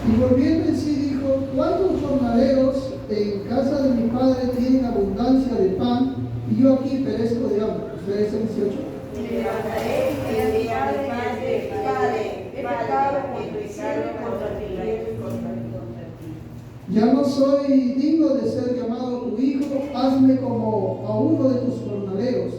Y volviendo en sí dijo: ¿cuántos jornaleros en casa de mi padre tienen abundancia de pan, y yo aquí perezco de hambre? Ustedes en 18. Me levantaré y diré a mi padre, he pecado contra el cielo y contra ti. Ya no soy digno de ser llamado tu hijo, hazme como a uno de tus jornaleros.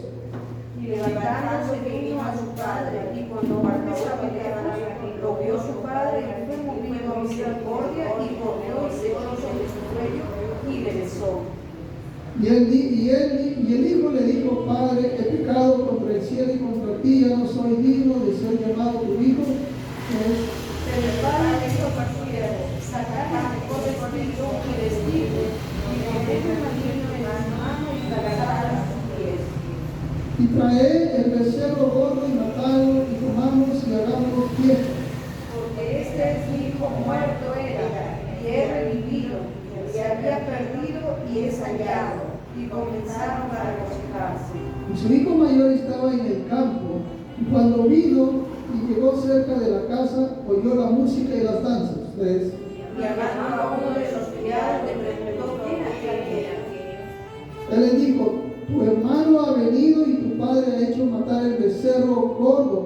Y levantándose vino a su padre, y cuando aún estaba lejos, lo vio su padre, y fue movido a misericordia, y corrió y se echó sobre su cuello, y le besó. Y el hijo le dijo: Padre, he pecado contra el cielo y contra ti, ya no soy digno de ser llamado tu hijo. Pero el padre dijo a su siervo: sacad el mejor vestido y vestidle, y ponedle un anillo en la mano y calzad a sus pies. Y trae el becerro gordo y matado, y comamos y hagamos fiesta. Porque este es mi hijo, muerto era, y he revivido, se había perdido y es hallado. Y comenzaron a regocijarse. Y su hijo mayor estaba en el campo, y cuando vino y llegó cerca de la casa, oyó la música y las danzas. Ustedes. Y hablando a uno de los criados, le preguntó quién aquel era. Él le dijo: tu hermano ha venido y tu padre ha hecho matar el becerro gordo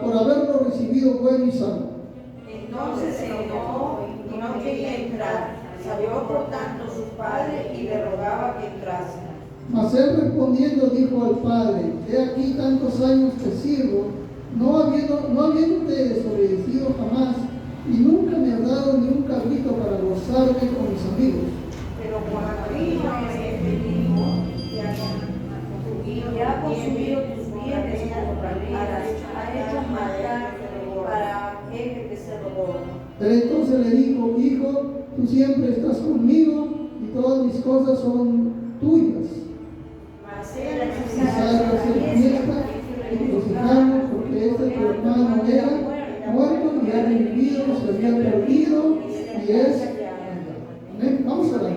por haberlo recibido bueno y sano. Entonces se enojó y no quería entrar. Salió por tanto su padre y le rogaba que entrase. Mas él respondiendo dijo al padre: he aquí tantos años te sirvo, no habiéndote desobedecido jamás, y nunca me has dado ni un cabrito para gozarme con mis amigos. Pero cuando vino este dijo: y ha consumido tus bienes como rameras, ha hecho matar para aquel que se robó. Él entonces le dijo: hijo, tú siempre estás conmigo y todas mis cosas son tuyas. Mas él Y salga a hacer fiesta y regocijarnos, porque este tu hermano era muerto y ha revivido, se había perdido y es. Amén. Vamos a orar.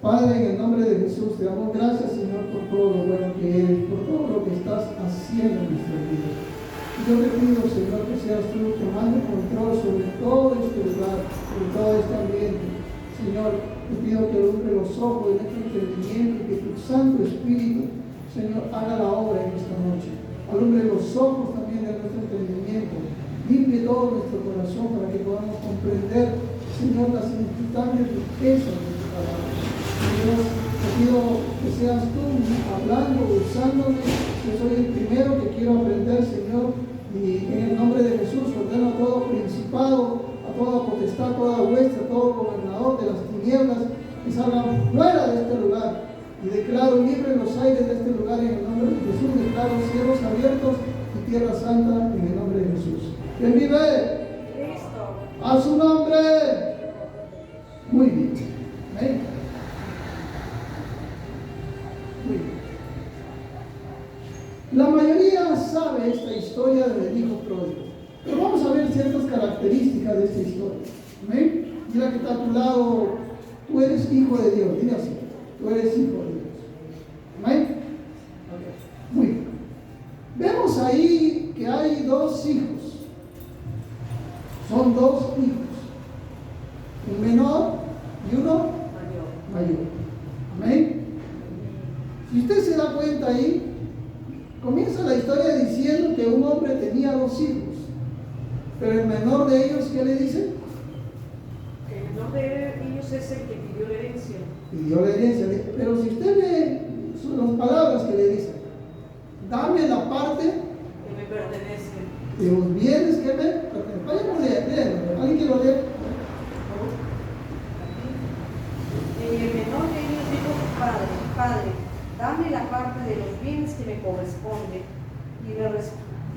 Padre, en el nombre de Jesús, te damos gracias, Señor, por todo lo bueno que eres, por todo lo que estás haciendo en nuestra vida. Yo te pido, Señor, que seas tú tomando control sobre todo este lugar, sobre todo este ambiente. Señor, te pido que alumbre los ojos de nuestro entendimiento y que tu Santo Espíritu, Señor, haga la obra en esta noche. Alumbre los ojos también de nuestro entendimiento. Limpie todo nuestro corazón para que podamos comprender, Señor, las inexplicables riquezas de tu palabra. Señor, te pido que seas tú hablando, usándome. Yo soy el primero que quiero aprender, Señor. Y en el nombre de Jesús ordeno a todo principado, a toda potestad, a toda hueste, a todo gobernador de las tinieblas, que salgan fuera de este lugar. Y declaro libre los aires de este lugar en el nombre de Jesús. Declaro cielos abiertos y tierra santa en el nombre de Jesús. ¿Quién vive? Cristo. A su nombre. Muy bien. Amén. Muy bien. La mayoría sabe esta historia del hijo pródigo, pero vamos a ver ciertas características de esta historia. ¿Amén? Mira que está a tu lado: tú eres hijo de Dios. Dile así: tú eres hijo de Dios. ¿Amén? Okay. Muy bien. Vemos ahí que hay dos hijos. Son dos hijos, un menor y uno mayor. Amén. Si usted se da cuenta ahí, comienza la historia diciendo que un hombre tenía dos hijos, pero el menor de ellos, ¿qué le dice? El menor de ellos es el que pidió la herencia. Pidió la herencia. Pero si usted ve las palabras que le dice: dame la parte Que me pertenece. de los bienes que me pertenecen. Vayamos leyendo. ¿Alguien que lo lea? Y el menor de ellos dijo a su padre: Padre, dame la parte de los bienes que me corresponde.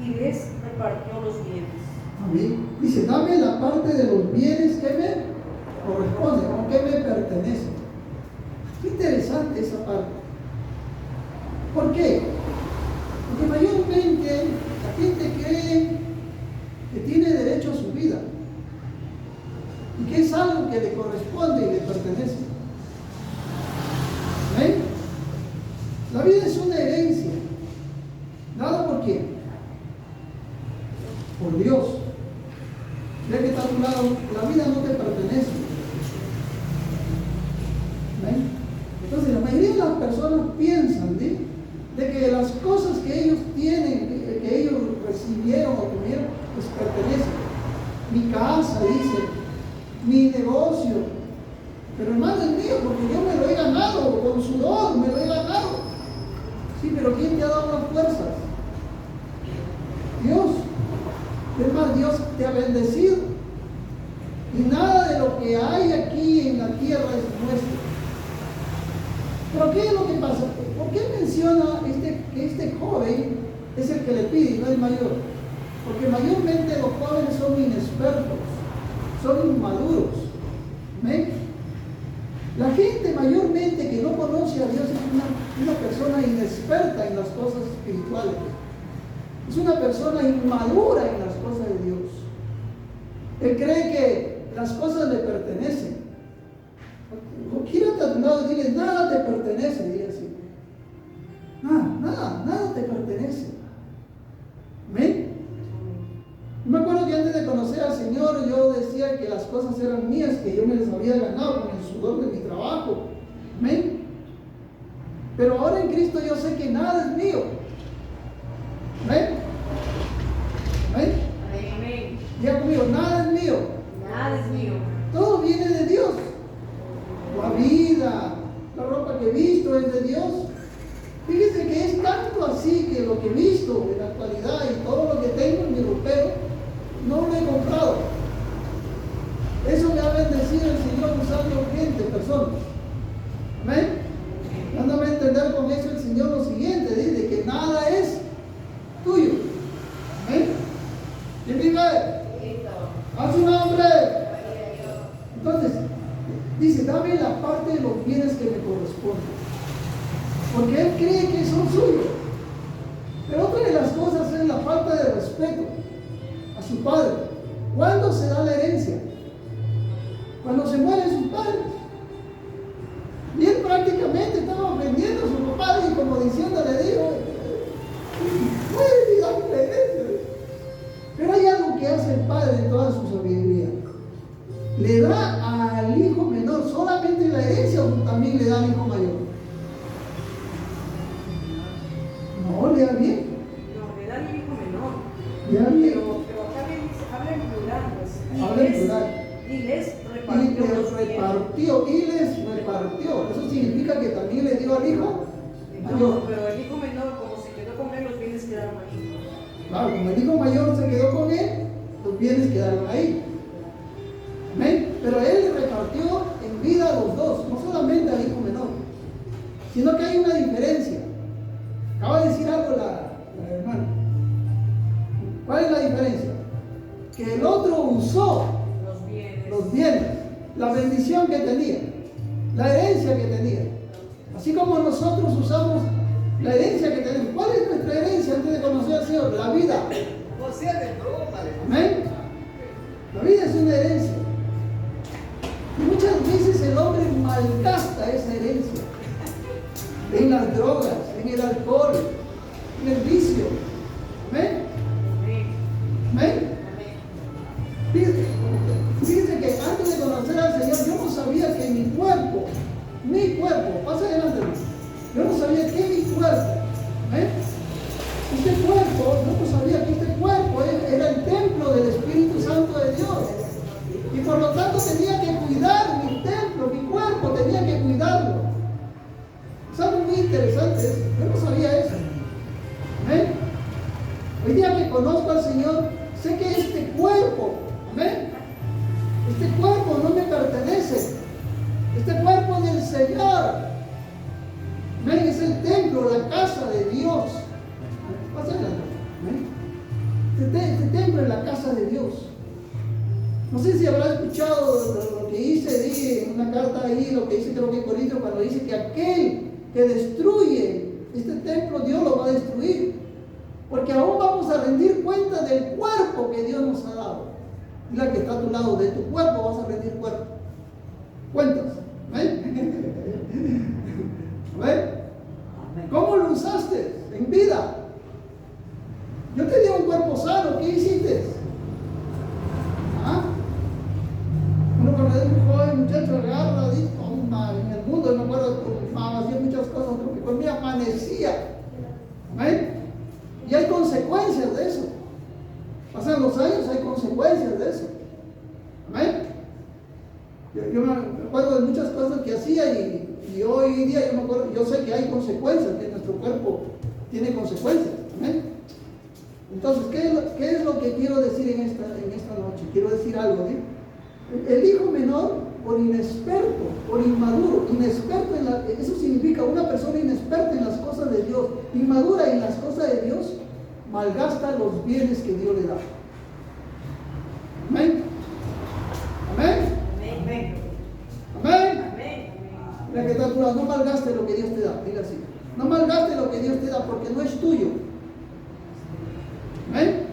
Y les repartió los bienes. Amén. Dice: dame la parte de los bienes que me corresponden o que me pertenecen. Qué interesante esa parte. ¿Por qué? Porque mayormente la gente cree que tiene derecho a su vida y que es algo que le corresponde y le pertenece. ¿Amén? La vida es una herencia. ¿Dada por quién? Por Dios. Ve que está a tu lado, la vida no te pertenece. ¿Ven? Entonces la mayoría de las personas piensan de que las cosas que ellos tienen, que ellos recibieron o tuvieron, les pertenecen. Mi casa, dice, mi negocio. Pero hermano, es mío porque yo me lo he ganado, con sudor me lo he ganado. Sí, pero ¿quién te ha dado las fuerzas? Dios. Es más, Dios te ha bendecido. Y nada de lo que hay aquí en la tierra es nuestro. Pero ¿qué es lo que pasa? ¿Por qué menciona que este joven es el que le pide y no el mayor? Porque mayormente los jóvenes son inexpertos, son inmaduros. ¿Ven? La gente mayormente que no conoce a Dios es una persona inexperta en las cosas espirituales. Es una persona inmadura en las cosas de Dios. Él cree que las cosas le pertenecen. O quiera a tu lado y dile, nada te pertenece, dile así. Nada te pertenece. ¿Ven? Me acuerdo que antes de conocer al Señor yo decía que las cosas eran mías, que yo me las había ganado con el sudor de mi trabajo. ¿Ven? Pero ahora en Cristo yo sé que nada es mío. ¿Ven? ¿Ven? Amén. Diga conmigo, nada es mío. Nada es mío. Todo viene de Dios. La vida, la ropa que he visto es de Dios. Fíjense que es tanto así que lo que he visto en la actualidad y todo lo que tengo en mi ropero, no lo he comprado. Eso me ha bendecido el Señor usando gente, personas. ¿Amén? Dándome a entender con eso el Señor lo siguiente, dice que nada es tuyo. ¿Amén? ¿Quién vive? ¡A su nombre! Entonces, dice, dame la parte de los bienes que me corresponden. Porque él cree que son suyos. Pero otra de las cosas es la falta de respeto a su padre. ¿Cuándo se da la herencia? Cuando se mueren sus padres. Y él prácticamente estaba ofendiendo a su papá y como diciéndole, digo, muere y dame la herencia. Pero hay algo que hace el padre en toda su sabiduría. Le da al hijo menor solamente la herencia o también le da al hijo mayor. No, lea bien. No, le da al hijo menor. Lea bien. Pero acá dice, habla en plural, pues. Habla en plural. Y les Y repartió. y les repartió. Eso significa que también le dio al hijo mayor. No, pero el hijo menor, como se quedó con él, los bienes quedaron ahí. Claro, como el hijo mayor se quedó con él, los bienes quedaron ahí. Amén. Pero él le repartió en vida a los dos, no solamente al hijo menor, sino que hay una diferencia. Acaba de decir algo la hermana. ¿Cuál es la diferencia? Que el otro usó los bienes, la bendición que tenía, la herencia que tenía. Así como nosotros usamos la herencia que tenemos. ¿Cuál es nuestra herencia antes de conocer al Señor? La vida. Amén. La vida es una herencia. Y muchas veces el hombre malgasta esa herencia en las drogas, en el alcohol, en el vicio. Amén. Amén. Fíjense que antes de conocer al Señor yo no sabía que mi cuerpo, pasa adelante, yo no sabía que mi cuerpo, este cuerpo, yo no sabía que este cuerpo era el templo del Espíritu Santo de Dios. Y por lo tanto tenía que cuidar mi templo, mi cuerpo, tenía que cuidarlo. Es algo muy interesante eso. Yo no sabía eso. ¿Amén? Hoy día que conozco al Señor, sé que este cuerpo, amén, este cuerpo no me pertenece. Este cuerpo es del Señor. Amén, es el templo, la casa de Dios. Este templo es la casa de Dios. No sé si habrá escuchado lo que dice en una carta ahí, lo que dice creo que en Corintios, cuando dice que aquel que destruye este templo, Dios lo va a destruir. Porque aún vamos a rendir cuenta del cuerpo que Dios nos ha dado. Y la que está a tu lado, de tu cuerpo vas a rendir cuentas. ¿Ven? ¿Ven? ¿Cómo lo usaste en vida? Yo te di un cuerpo sano, ¿qué hiciste? ¿Ah? muchacho agarra, dice, toma, en el mundo, no me acuerdo, tomaba, hacía muchas cosas, porque conmigo amanecía. Amén. Y hay consecuencias de eso. Pasan los años, hay consecuencias de eso. Amén. Yo me acuerdo de muchas cosas que hacía y hoy en día yo sé que hay consecuencias, que nuestro cuerpo tiene consecuencias. Amén. Entonces, ¿qué es lo que quiero decir en esta noche? Quiero decir algo, ¿sí? El hijo menor, por inexperto, por inmaduro, inexperto eso significa una persona inexperta en las cosas de Dios, inmadura en las cosas de Dios, malgasta los bienes que Dios le da. Amén. Amén. Amén. Amén. Amén. Mira que está a tu lado, no malgaste lo que Dios te da, diga así. No malgaste lo que Dios te da porque no es tuyo. Amén.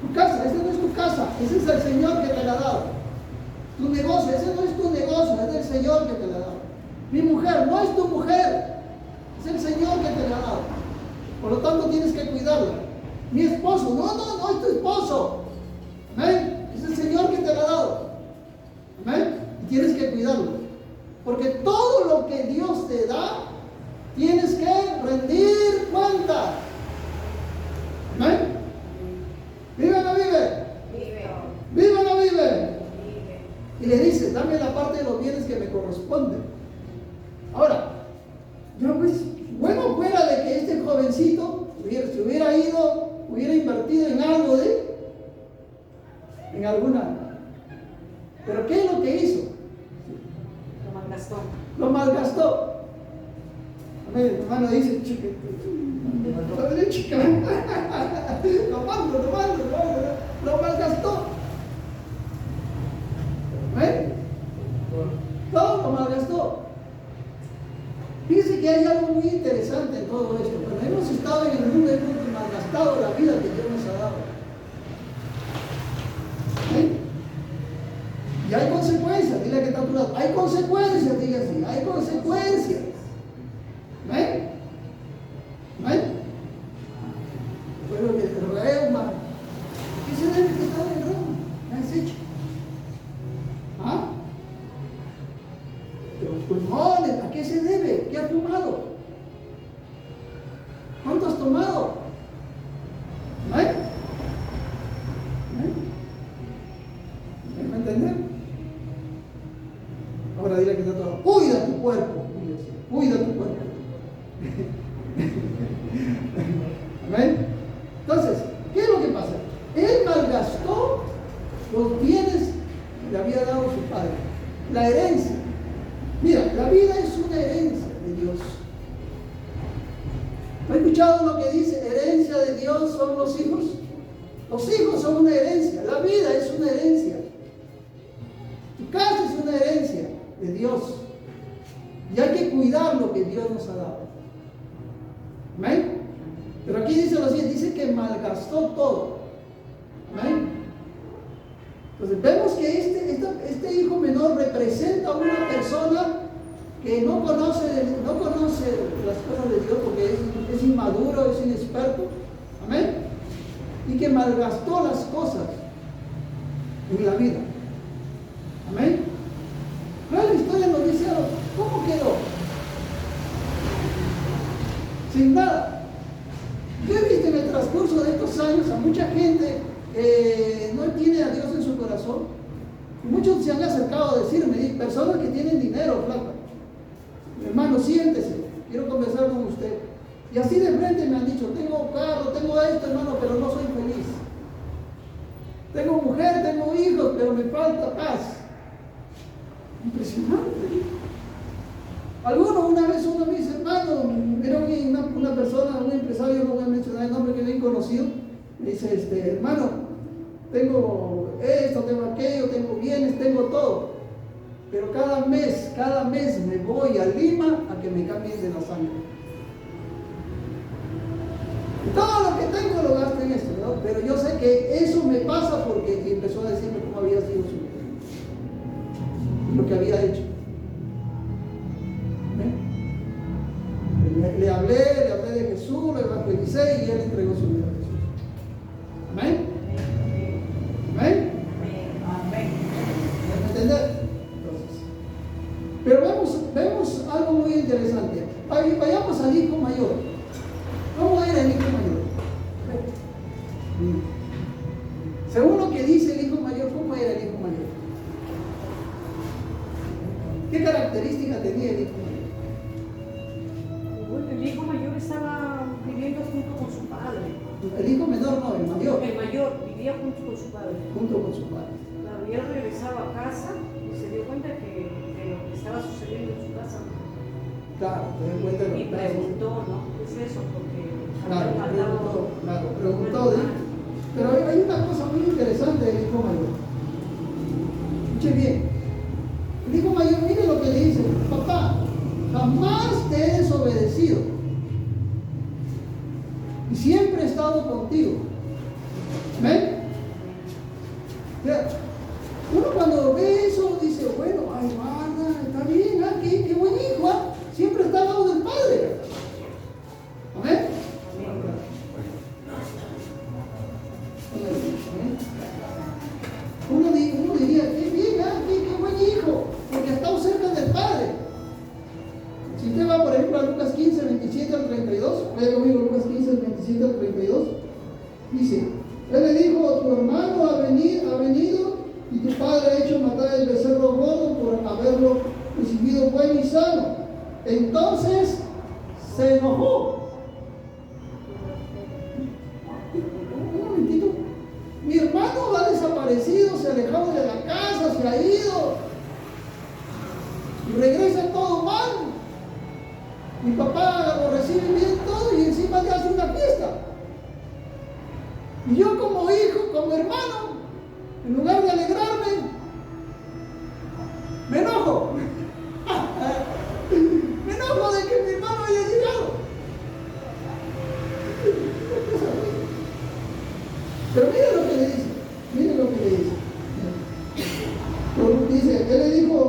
Tu casa, ese no es tu casa, ese es el Señor que te la ha dado. Tu negocio, ese no es tu negocio, es el Señor que te la ha dado. Mi mujer, no es tu mujer, es el Señor que te la ha dado. Por lo tanto tienes que cuidarla. Mi esposo, no es tu esposo. Amén. Es el Señor que te la ha dado. Amén. Y tienes que cuidarlo. Porque todo lo que Dios te da, tienes que rendir cuenta. Amén. ¿Vive o no vive? ¿Vive o no vive? Y le dice, dame la parte de los bienes que me corresponden. Ahora, ya pues, bueno fuera de que este jovencito se hubiera ido, hubiera invertido en algo en alguna. Pero ¿qué es lo que hizo? Lo malgastó. Amén, hermano dice, chica. Lo malgastó. ¿Ven? Todo lo malgastó. Fíjense que hay algo muy interesante en todo esto. Cuando hemos estado en el mundo, hemos malgastado la vida que Dios nos ha dado. ¿Ven? Y hay consecuencias. Dile que está a tu lado. Hay consecuencias, dile así. Hay consecuencias. ¿Ven? ¿Ven? Pero que el reuma. ¿Qué se debe que está en el reuma? ¿Qué has hecho? ¿Ah? Los pulmones, ¿a qué se debe? ¿Qué has tomado? ¿Cuánto has tomado? ¿Ven? ¿Ven? ¿Me entender? Ahora dile que está todo. Cuida tu cuerpo. Cuida tu cuerpo. ¿Amén? Entonces, ¿qué es lo que pasa? Él malgastó los bienes que le había dado su padre. La herencia. Mira, la vida es una herencia de Dios. ¿No has escuchado lo que dice? Herencia de Dios son los hijos. Los hijos son una herencia. La vida es una herencia. Tu casa es una herencia de Dios. Y hay que cuidar lo que Dios nos ha dado. ¿Amén? Pero aquí dice lo siguiente, dice que malgastó todo. ¿Amén? Entonces vemos que este hijo menor representa a una persona que no conoce las cosas de Dios porque es inmaduro, es inexperto. Amén. Y que malgastó las cosas en la vida. Amén. Pero la historia nos dice algo. ¿Cómo quedó? Sin nada. Yo he visto en el transcurso de estos años a mucha gente que no tiene a Dios en su corazón. Y muchos se han acercado a decirme, personas que tienen dinero, plata. Hermano, siéntese, quiero conversar con usted. Y así de frente me han dicho, tengo carro, tengo esto, hermano, pero no soy feliz. Tengo mujer, tengo hijos, pero me falta paz. Impresionante. Algunos, una vez uno me dice, hermano, era una persona, un empresario, no voy a mencionar el nombre, que bien conocido, me dice, hermano, tengo esto, tengo aquello, tengo bienes, tengo todo, pero cada mes me voy a Lima a que me cambien de la sangre. Y todo lo que tengo lo gasto en esto, ¿no? Pero yo sé que eso me pasa porque y empezó a decirme cómo había sido su vida, lo que había hecho. Le hablé de Jesús, lo evangelicé y él entregó su vida a Jesús. Amén. Amén. ¿Me entender? Entonces, Según lo que dice el hijo mayor, ¿cómo era el hijo mayor? ¿Qué características tenía el hijo mayor? Bueno, el hijo mayor estaba viviendo junto con su padre. El hijo menor no, el mayor. El mayor vivía junto con su padre. Junto con su padre. Claro, y él regresaba a casa y se dio cuenta que de lo que estaba sucediendo en su casa. Claro, te das cuenta de lo Y que pasa. preguntó, ¿no? ¿Qué es eso? Porque Claro, faltaba preguntó. Pero hay una cosa muy interesante del hijo mayor. Escuche bien. El hijo mayor, mire lo que le dice: papá, jamás te he desobedecido y siempre he estado contigo. ¿Ven? Uno cuando ve eso dice, bueno, ay, guarda, está bien, qué buen hijo, siempre está al lado del padre. ¿Amén? Uno diría, qué bien, qué buen hijo, porque ha estado cerca del padre. Si usted va, por ejemplo, a Lucas 15, 27 al 32, vaya conmigo Lucas 15, 27 al 32, dice, él le dijo, tu hermano ha venido y tu padre ha hecho matar el becerro gordo por haberlo recibido bueno y sano. Entonces se enojó. Un momentito. Mi hermano ha desaparecido, se ha alejado de la casa, se ha ido y regresa todo mal. Mi papá lo recibe bien todo y encima le hace una fiesta. Y yo como hijo, como hermano, en lugar de alegrarme, me enojo. Me enojo de que mi hermano haya llegado. Pero mire lo que le dice. Mire lo que le dice. Dice, él le dijo,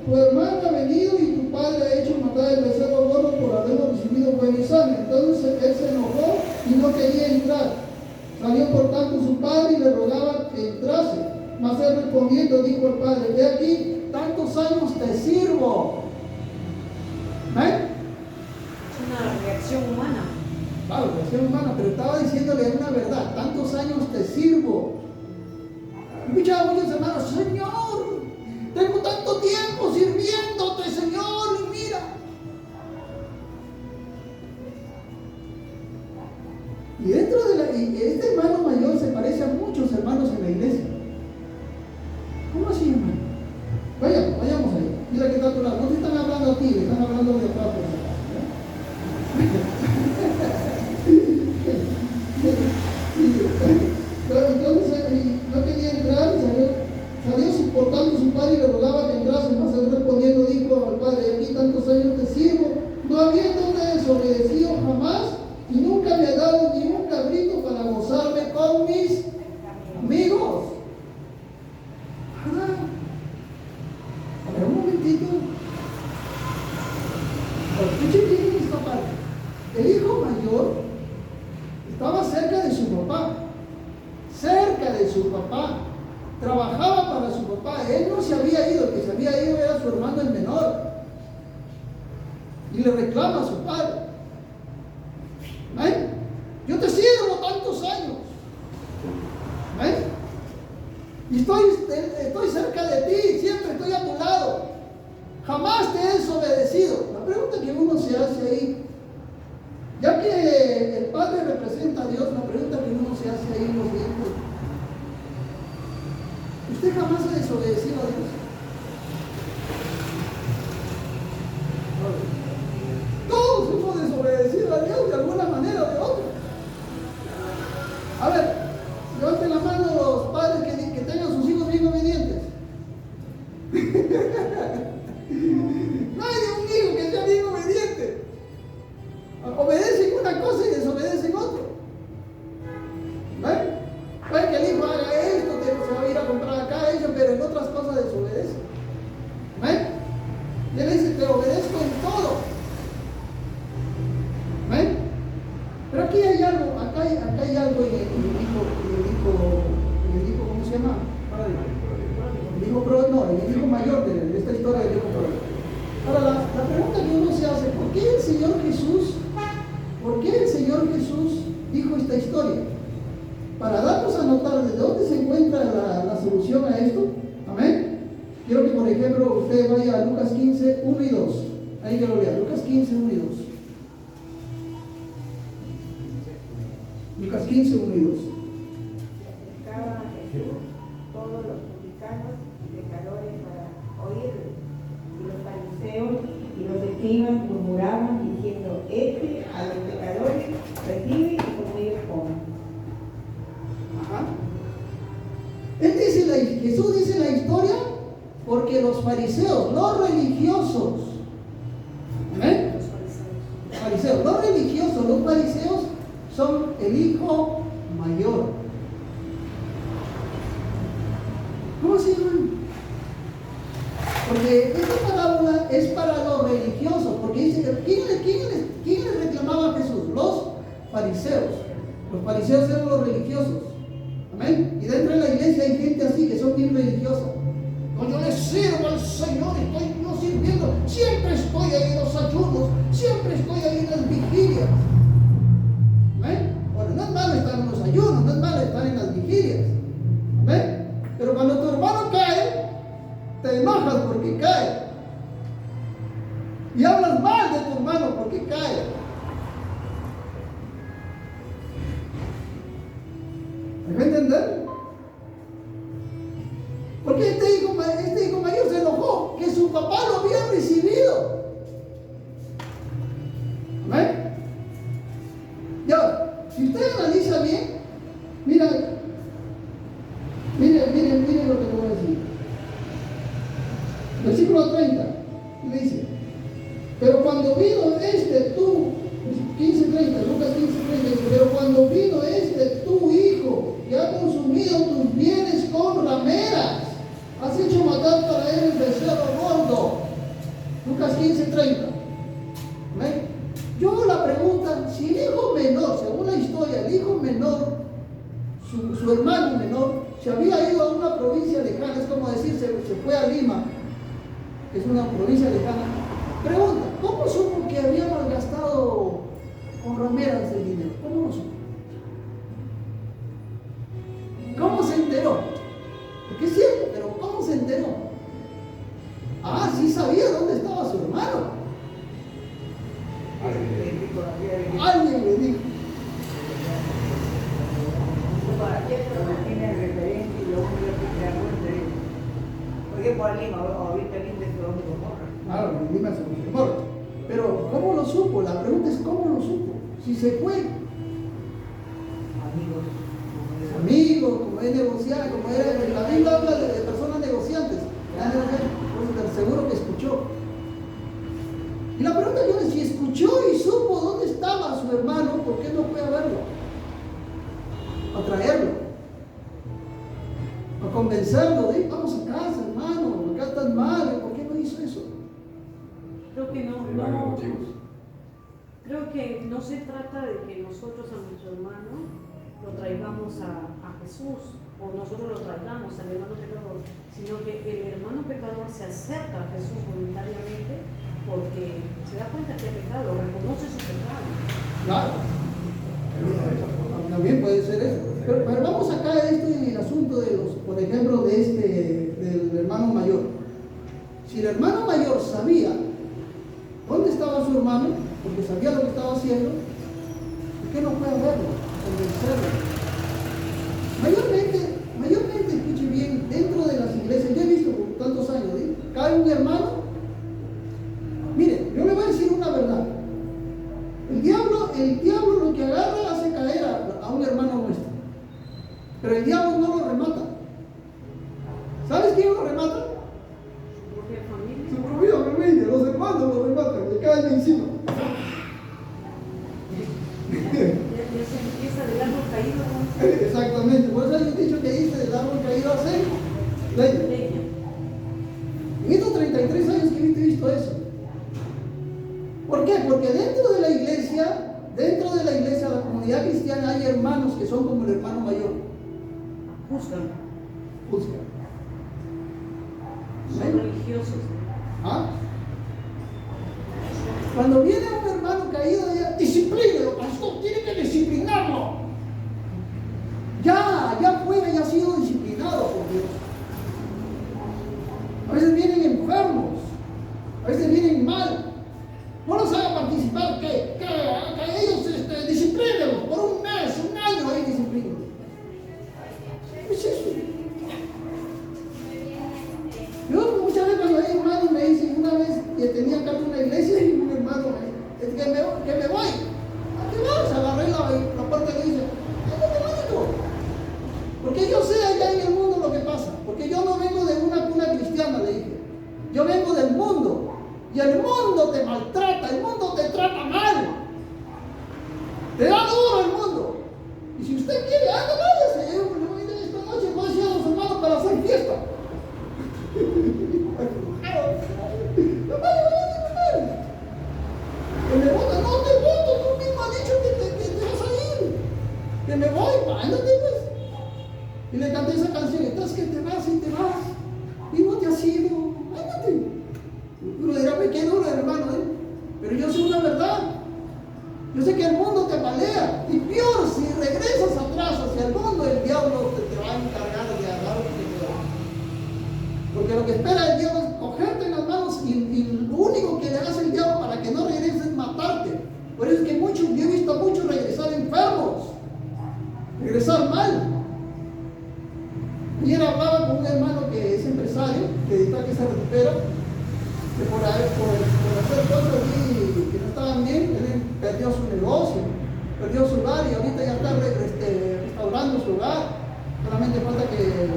tu hermano ha venido y tu padre ha hecho matar el becerro gordo por haberlo recibido buen y sano. Entonces él se enojó y no quería entrar. Salió por tanto su padre y le rogaba que entrase. Mas él respondiendo dijo al padre, ve aquí, tantos años te sirvo. ¿Ven? es una reacción humana. Claro, reacción humana, pero estaba diciéndole una verdad, tantos años te sirvo. Escuchaba muchos hermanos, Señor, tengo tanto tiempo sirviéndote, Señor, y mira. Y dentro de y este hermano mayor se parece a muchos hermanos en la iglesia. ¿Cómo así, hermano? Vayamos ahí. Mira que está a tu lado. No te están hablando a ti, le están hablando de otra persona. Pero entonces no quería entrar, salió por tanto su padre y le rogaba que entrase, mas él respondiendo dijo al padre, aquí tantos años te sirvo, no habiéndote desobedecido jamás, y nunca me ha dado ni un cabrito para gozarme con mis amigos. A ver, un momentito. Escuchen bien esta parte. El hijo mayor estaba cerca de su papá, trabajaba para su papá, él no se había ido, el que se había ido era su hermano el menor, y le reclama a su padre, ¿ven? Yo te sirvo tantos años, ¿ven? Y estoy cerca de ti, siempre estoy a tu lado, jamás te he desobedecido. La pregunta que uno se hace ahí, ya que el Padre representa a Dios, la pregunta que uno se hace ahí es lo siguiente: ¿usted jamás ha desobedecido a Dios? Todos hemos desobedecido a Dios de alguna manera o de otra. A ver, levanten la mano los padres que tengan sus hijos bien obedientes. No hay ni un hijo que sea bien obediente. Obedecen una cosa y desobedecen otra. ¿Ven? Ven que el hijo haga esto, que se va a ir a comprar acá, ellos, pero en otras cosas desobedece. ¿Ven? Y él dice, te obedezco en todo. ¿Ven? Pero aquí hay algo, acá hay algo en el hijo, ¿cómo se llama? El hijo mayor de esta historia del hijo pródigo. Ahora, la pregunta que uno se hace, ¿por qué el Señor Jesús dijo esta historia? para darnos a notar de dónde se encuentra la solución a esto, amén. Quiero que, por ejemplo, usted vaya a Lucas 15, 1 y 2. Ahí que lo lea, Lucas 15, 1 y 2. Lucas 15, 1 y 2. Buscaban a Jesús todos los publicanos y pecadores para oírle. Y los fariseos y los escribas murmuraban diciendo: este a los pecadores recibe y con ellos come. Ajá. Jesús dice la historia porque los fariseos, los religiosos, ¿amén? Los fariseos, los religiosos, los fariseos son el hijo mayor. ¿Cómo se llaman? Porque esta parábola es para los religiosos, porque dice, ¿quién le reclamaba a Jesús? Los fariseos. Los fariseos eran los religiosos. Amén. Y dentro de la iglesia hay gente así que son bien religiosas. No, yo le sirvo al Señor, estoy yo sirviendo, siempre estoy ahí en los ayunos, siempre estoy ahí en las vigilias. Amén. Bueno, no es malo estar en los ayunos, no es malo estar en las vigilias. Amén. Pero cuando tu hermano cae, te enojas porque cae. Y hablas mal de tu hermano porque cae. ¿Me va a entender? Porque este hijo mayor se enojó que su papá lo había recibido. ¿Amén? Ya, si usted analiza bien, mire lo que te voy a decir. Versículo 30, le dice: pero cuando vino tu 15:30, Lucas 15:30 dice: pero cuando vino tu hijo, que ha consumido tus bienes con rameras, has hecho matar para él el becerro gordo. Lucas 15:30. ¿Amén? Yo la pregunta, si el hijo menor, según la historia, el hijo menor, su hermano menor, se había ido a una provincia lejana, es como decir, se fue a Lima, que es una provincia lejana. Pregunta, ¿cómo supo que había malgastado con rameras el dinero? ¿Cómo lo supo? ¿Cómo se enteró? Porque es cierto, pero ¿cómo se enteró? Ah, sí sabía dónde estaba su hermano. Alguien le dijo. Para que esto no tiene referencia y lo único que creamos es porque por Lima, ahorita Lima es lo único morra. Claro, Lima es lo mejor. Pero ¿cómo lo supo? La pregunta es ¿cómo lo supo? Si se fue. Amigos, como es negociar, como era, la Biblia habla de personas negociantes. Pues seguro que escuchó. Y la pregunta es, si escuchó y supo dónde estaba su hermano, ¿por qué no fue a verlo? A traerlo. A convencerlo de, vamos a casa, hermano, acá estás mal, ¿por qué no hizo eso? Creo que creo que no se trata de que nosotros a nuestro hermano lo traigamos a Jesús o nosotros lo traigamos al hermano pecador, sino que el hermano pecador se acerca a Jesús voluntariamente porque se da cuenta que ha pecado, reconoce su pecado. Claro, también puede ser eso. Pero vamos acá a esto en el asunto de los, por ejemplo, del hermano mayor. Si el hermano mayor sabía dónde estaba su hermano, porque sabía lo que estaba haciendo, ¿por qué no fue a verlo, a convencerlo? Mayormente, escuche bien, dentro de las iglesias, yo he visto por tantos años, cae un hermano. Mire, yo le voy a decir una verdad. El diablo lo que agarra hace caer a un hermano nuestro. Pero el diablo no lo remata. ¿Sabes quién lo remata? Su propia familia, los hermanos lo rematan, le caen encima. Ya se empieza del árbol caído, ¿no? Exactamente, por eso hay un dicho que dice: del árbol caído hace leña. En estos 33 años que he visto eso. ¿Por qué? Porque dentro de la iglesia, la comunidad cristiana, hay hermanos que son como el hermano mayor. Juzgan. Son religiosos. ¿Ah? Cuando viene un hermano caído, disciplínelo, pastor, tiene que disciplinarlo. ya fue, haya sido disciplinado por Dios. A veces vienen enfermos, a veces vienen mal. No los haga participar, que ellos disciplínenlos por un mes, un año, ahí disciplinen. ¿Qué es eso? Yo muchas veces cuando hay hermanos me dicen, una vez que tenía acá en una iglesia y un hermano me dice, que me voy. ¿A qué vas? Agarré la puerta y le dije, ándate, mágico. Porque yo sé allá en el mundo lo que pasa. Porque yo no vengo de una cuna cristiana, le dije. Yo vengo del mundo. Y el mundo te maltrata, el mundo te trata mal. Te da duro el mundo. Y si usted quiere, váyase. Esta noche voy a ir a los hermanos para hacer fiesta. Que me voto, no te voto, tú mismo has dicho que te vas a ir. Que me voy, ándate pues. Y le canté esa canción, estás que te vas y te vas. Y no te has ido, ándate. Uno dirá, me quedo duro, hermano, pero yo sé una verdad. Yo sé que el mundo te apalea. Y peor, si regresas atrás hacia el mundo, el diablo te va a encargar de agarrarte. Porque lo que espera el diablo es cogerte en las manos y lo único que le hace el diablo para que no regreses es matarte. Por eso es que yo he visto a muchos regresar enfermos, regresar mal. Ayer hablaba con un hermano que es empresario, que está que se recupera, que por hacer cosas que no estaban bien, él perdió su negocio, perdió su hogar y ahorita ya está restaurando su hogar. Solamente falta que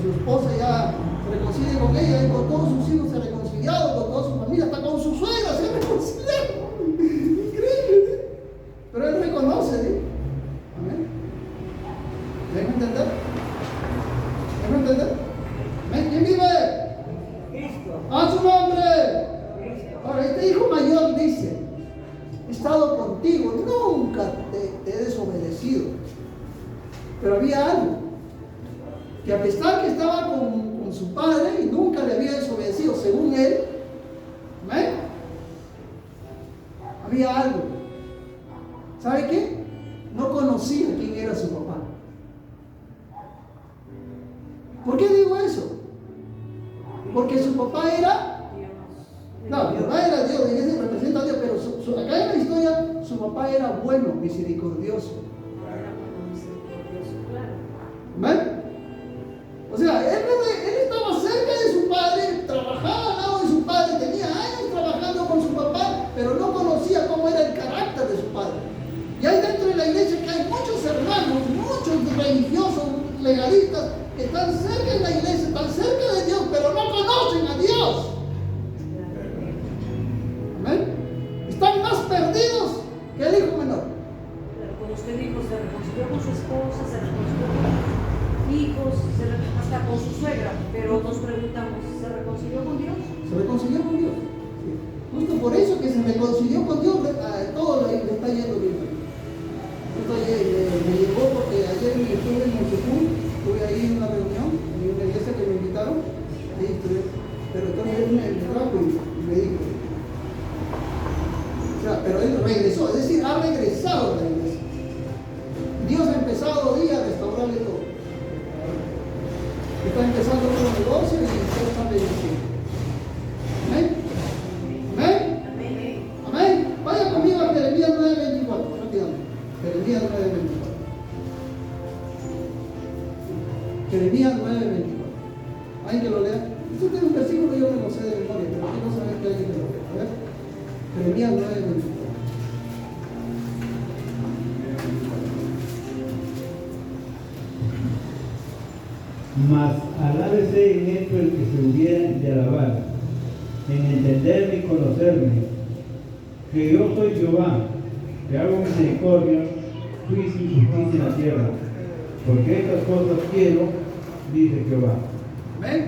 su esposa ya se reconcilie con ella, y con todos sus hijos se ha reconciliado, con toda su familia, hasta con su suegra se ha reconciliado. Increíble, ¿sí? Pero él reconoce, ¿sí? Amén. ¿Me dejo entender? ¿Me dejo entender? ¿Amén? ¿Quién vive? Cristo. ¡A su nombre! Ahora, este hijo mayor dice, he estado contigo, nunca te he desobedecido. Pero había algo, que a pesar que estaba con su padre y nunca le había desobedecido, según él, ¿ven? Había algo. ¿Sabe qué? No conocía quién era su papá. ¿Por qué digo eso? Porque su papá era... No, su papá era Dios, ese representa a Dios, pero acá en la historia, su papá era bueno, misericordioso. ¿Ven? O sea, él estaba cerca de su padre, trabajaba al lado de su padre, tenía años trabajando con su papá, pero no conocía cómo era el carácter de su padre. Y hay dentro de la iglesia que hay muchos hermanos, muchos religiosos, legalistas, que están cerca de la iglesia, están cerca de Dios, pero no conocen a Dios. Amén. Están más perdidos que el hijo menor. Pero como usted dijo, se reconcilió con su esposa, se reconcilió con hijos, hasta con su suegra, pero nos preguntamos, ¿se reconcilió con Dios? Se reconcilió con Dios. Sí. Justo por eso que se reconcilió con Dios, a todo le está yendo bien. Esto me llegó porque ayer estuve en Moscú, estuve ahí en una reunión, en una iglesia que me invitaron, ahí estuve, pero entonces él me trajo y me dijo. O sea, pero él regresó, es decir, ha regresado a la iglesia. Dios ha empezado hoy a restaurarle todo. Está empezando con un negocio y Dios está bendiciendo. Amén. Amén. Amén. Amén. Vaya conmigo a Jeremías 9:24, rápidamente. Jeremías 9:24. Jeremías 9:24. ¿Alguien que lo lea? Esto tiene un versículo que yo me lo sé de memoria, pero quiero saber que alguien que lo lea. A ver. Jeremías 9:24. Mas alábese en esto el que se hubiera de alabar, en entenderme y conocerme, que yo soy Jehová, que hago misericordia, juicio y justicia en la tierra, porque estas cosas quiero, dice Jehová. ¿Ven?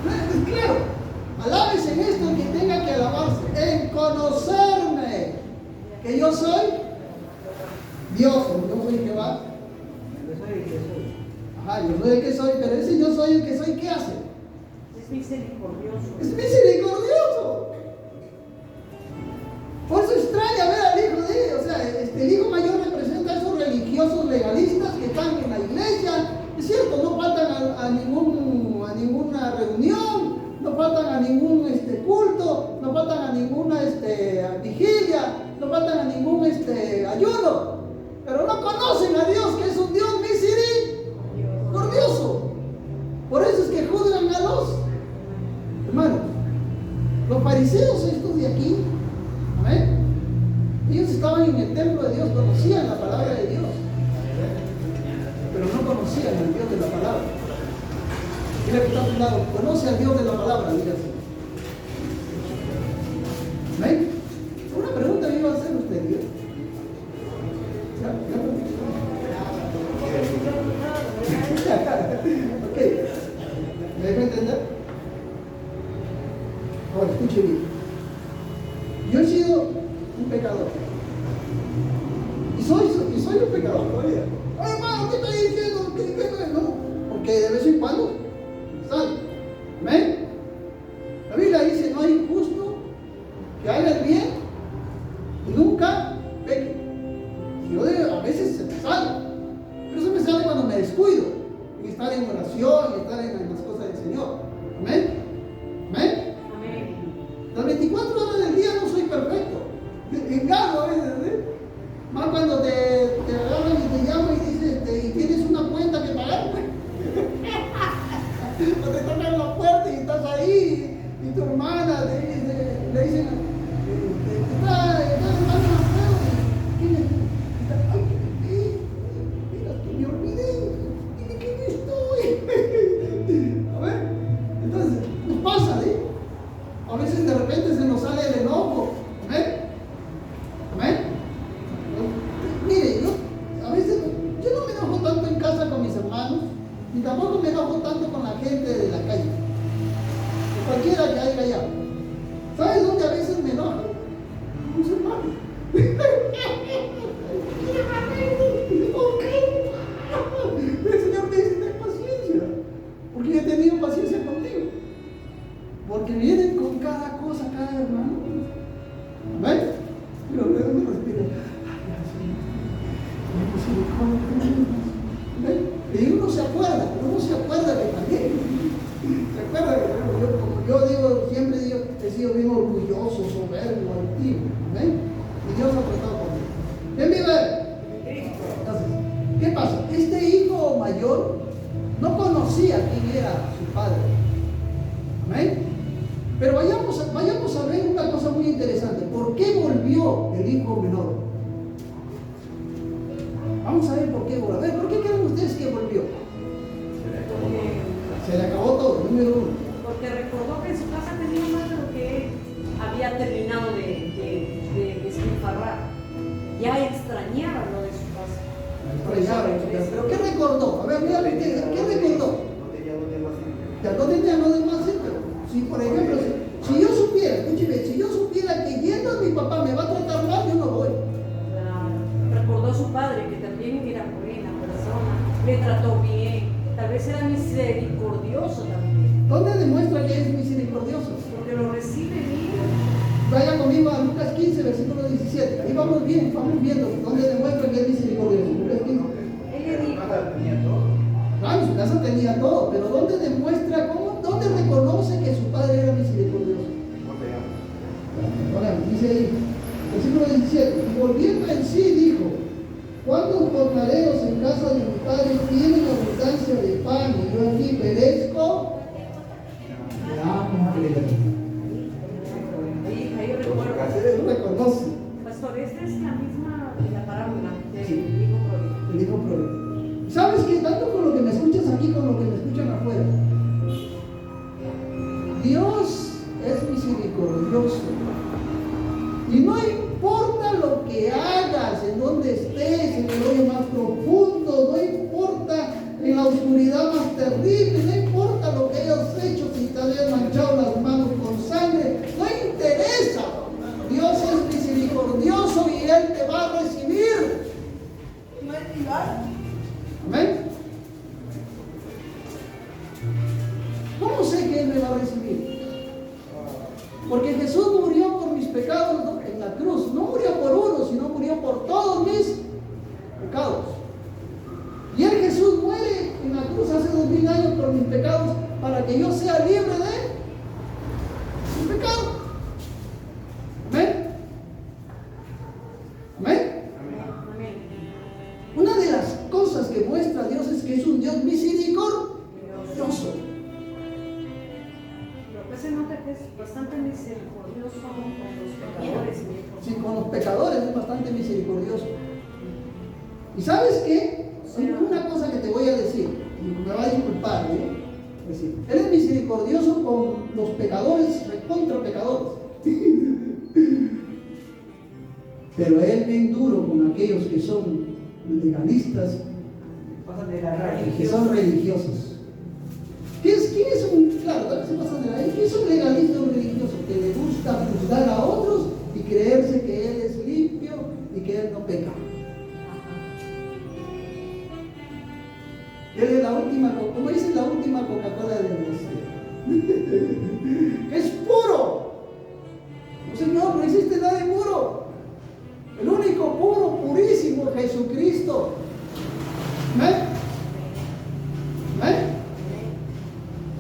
Es claro, alábese en esto el que tenga que alabarse, en conocerme, que yo soy Dios, yo soy Jehová. Ajá, yo soy el que soy, pero ese yo soy el que soy, ¿qué hace? Es misericordioso. Es misericordioso. Por eso extraña ver al hijo de él. O sea, el hijo mayor representa a esos religiosos legalistas que están Es cierto, no faltan a ninguna reunión, no faltan a ningún culto, no faltan a ninguna vigilia, no faltan a ningún ayuno, pero no conocen a Dios, que es un Dios misericordioso. Por eso es que juzgan a los hermanos. Los fariseos estos de aquí, amén, ellos estaban en el templo de Dios, conocían la palabra de Dios, pero no conocían al Dios de la palabra. Mira que está a tu lado, conoce al Dios de la palabra, dígase. ¿Amén? Una pregunta me iba a hacer usted, Dios. Ok, ¿me dejo entender? Ahora, escuche bien. Yo he sido un pecador. Y soy un pecador todavía. Ay, hermano, ¿qué estoy diciendo? ¿Qué? No, porque de vez en cuando sale. ¿Amén? La Biblia dice, no hay justo que haga el bien y nunca peque. A veces se me sale, pero se me sale cuando me descuido en estar en oración, en estar en las cosas del Señor. ¿Amén? ¿Amén? Amén. Las 24 horas del día no soy perfecto. Engaño a veces, Más cuando te agarran y te llaman y dices, y tienes una cuenta que pagar, pues. O te tocan la puerta y estás ahí, y tu hermana le dicen, está hermano Alfredo, ¿quién es? Mira, que me olvidé, dile que no estoy. A ver, entonces, nos pasa, A veces de repente se nos sale el enojo. ¿Amén? ¿Amén? Mire, a veces yo no me enojo tanto en casa con mis hermanos, ni tampoco me enojo tanto con la gente de la calle, o cualquiera que haya allá. ¿Sabes dónde a veces me enojo? Con mis hermanos. El Señor me dice, ten paciencia, porque yo he tenido paciencia contigo. Porque vienen con cada cosa, cada hermano. ¿Amén? Pero luego me respiro. ¿Amén? Y uno se acuerda que también. Se acuerda que como yo digo, siempre digo, he sido bien orgulloso, soberbio, altivo. ¿Amén? Y Dios ha tratado conmigo. ¿Quién vive? Entonces, ¿qué pasa? Este hijo mayor no conocía quién era su padre. ¿Amén? Pero vayamos a ver una cosa muy interesante. ¿Por qué volvió el hijo menor? Vamos a ver por qué volvió. A ver, ¿por qué creen ustedes que volvió? Se le acabó todo, número uno. Porque recordó que en su casa tenía más de lo que había terminado de despilfarrar. Ya extrañaba lo de su casa. ¿Pero qué recordó? A ver, mira, ¿qué recordó? Ya no tenía lo demás, pero si por ejemplo, si yo supiera, escúcheme, si yo supiera que yendo a mi papá me va a tratar mal, yo no voy. Recordó a su padre, que también era buena persona, le trató bien, tal vez era misericordioso también. ¿Dónde demuestra que es misericordioso? Porque lo recibe bien. Vaya conmigo a Lucas 15, versículo 17. Ahí vamos viendo dónde demuestra que es misericordioso. Lucas 15. Él le dijo, Claro, su casa tenía todo, pero ¿dónde demuestra, dónde reconoce que su padre era misericordioso? Ahora, dice ahí, versículo 17, y volviendo en sí dijo, ¿cuántos jornaleros en casa de mi padre tienen abundancia de pan y yo aquí perezco de hambre? ahí yo recuerdo. Él reconoce. Pastor, esta es la misma de la parábola del Sí. hijo pródigo. El hijo pródigo. ¿Sabes qué? Tanto con lo que me escuchas aquí, con lo que me escuchan afuera. Dios es misericordioso. Y no importa lo que hagas, en donde estés, en el hoyo más profundo, no importa en la oscuridad más terrible, no importa lo que hayas hecho, si te hayas manchado las manos con sangre, no interesa. Dios es misericordioso y Él te va a recibir. ¿Amén? ¿Cómo sé que Él me va a recibir? Porque Jesús murió por mis pecados en la cruz. No murió por uno, sino murió por todos mis pecados. Y Él, Jesús, muere en la cruz hace 2000 años por mis pecados para que yo sea libre de mi pecado. Amén. Amén. Una de las cosas que muestra Dios es que es un Dios misericordioso. Lo que se nota que es bastante misericordioso con los pecadores. Sí, con los pecadores es bastante misericordioso. ¿Y sabes qué? Una cosa que te voy a decir, y me va a disculpar, es decir, Él es misericordioso con los pecadores, contra pecadores. Pero Él es bien duro con aquellos que son legalistas, que son religiosos. ¿Quién es un, claro, se pasan de la ley? ¿Quién es un legalista o religioso? Que le gusta juzgar a otros y creerse que Él es limpio y que Él no peca. Él es la última, como dice, la última Coca-Cola del desierto. Es puro. No, Señor, no existe nada de puro. El único puro, purísimo, Jesucristo. ¿Amén? ¿Amén?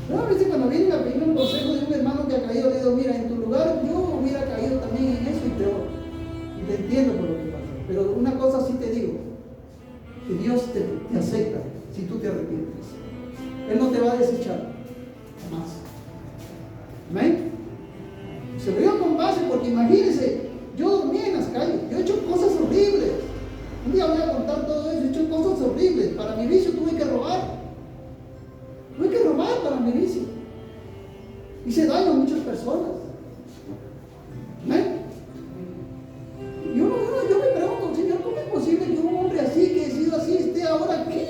No, a veces cuando vienen a pedir un consejo de un hermano que ha caído, le digo, mira, en tu lugar yo hubiera caído también en eso y peor. Y te entiendo por lo que pasa. Pero una cosa sí te digo, que Dios te acepta si tú te arrepientes. Él no te va a desechar, jamás. ¿Amén? Se lo digo con base porque imagínense, yo dormía en las calles, yo he hecho cosas horribles. Un día voy a contar todo eso, he hecho cosas horribles. Para mi vicio tuve que robar. Tuve que robar para mi vicio. Hice daño a muchas personas. ¿Amén? Yo me pregunto, Señor, ¿cómo es posible que un hombre así, que he sido así, esté ahora aquí?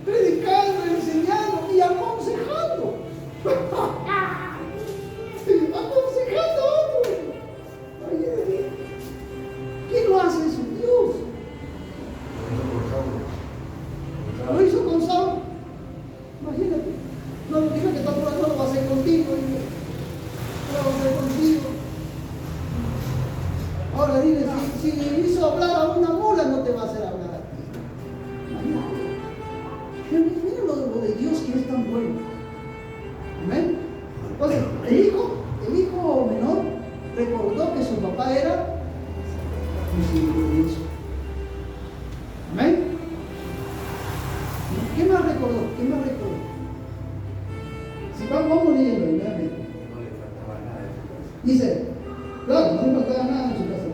Predicando, enseñando y aconsejando. Aconsejando a otros. ¿Quién lo hace eso? Dios. Lo hizo con Saúl. Imagínate. No lo diga que no lo va a hacer contigo. No lo va a hacer contigo. Ahora dile, si hizo hablar a una mula, no te va a hacer hablar a ti. Mira lo de Dios que es tan bueno. Amén. Entonces, el hijo menor recordó que su papá era misericordioso. Amén. ¿Qué más recordó? Si vamos leyendo, nuevamente. Dice, claro, no le faltaba nada en su casa.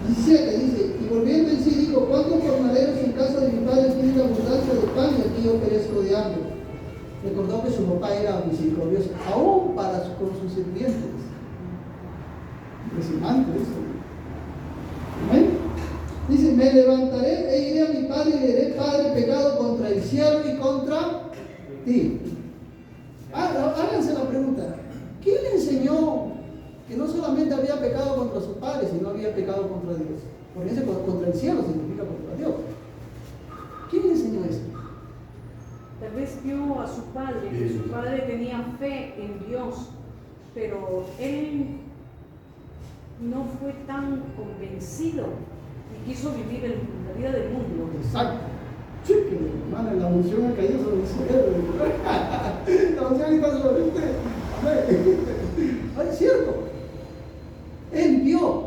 17 dice, y volviendo en sí dijo, ¿cuántos jornaleros en casa de mi padre tienen abundancia de pan y aquí yo perezco de hambre? Recordó que su papá era misericordioso, aún con sus sirvientes. Impresionante eso. ¿Amén? Dice, me levantaré e iré a mi padre y le diré, Padre, pecado contra el cielo y contra ti. Háganse la pregunta, ¿quién le enseñó que no solamente había pecado contra sus padres, sino había pecado contra Dios? Porque ese contra el cielo significa contra Dios. ¿Quién le enseñó eso? Tal vez vio a su padre, que su padre tenía fe en Dios, pero él no fue tan convencido y quiso vivir la vida del mundo. Exacto. Chique, hermana, la unción ha caído sobre el cerebro. La unción está sobre usted. Amén. Es cierto. Él vio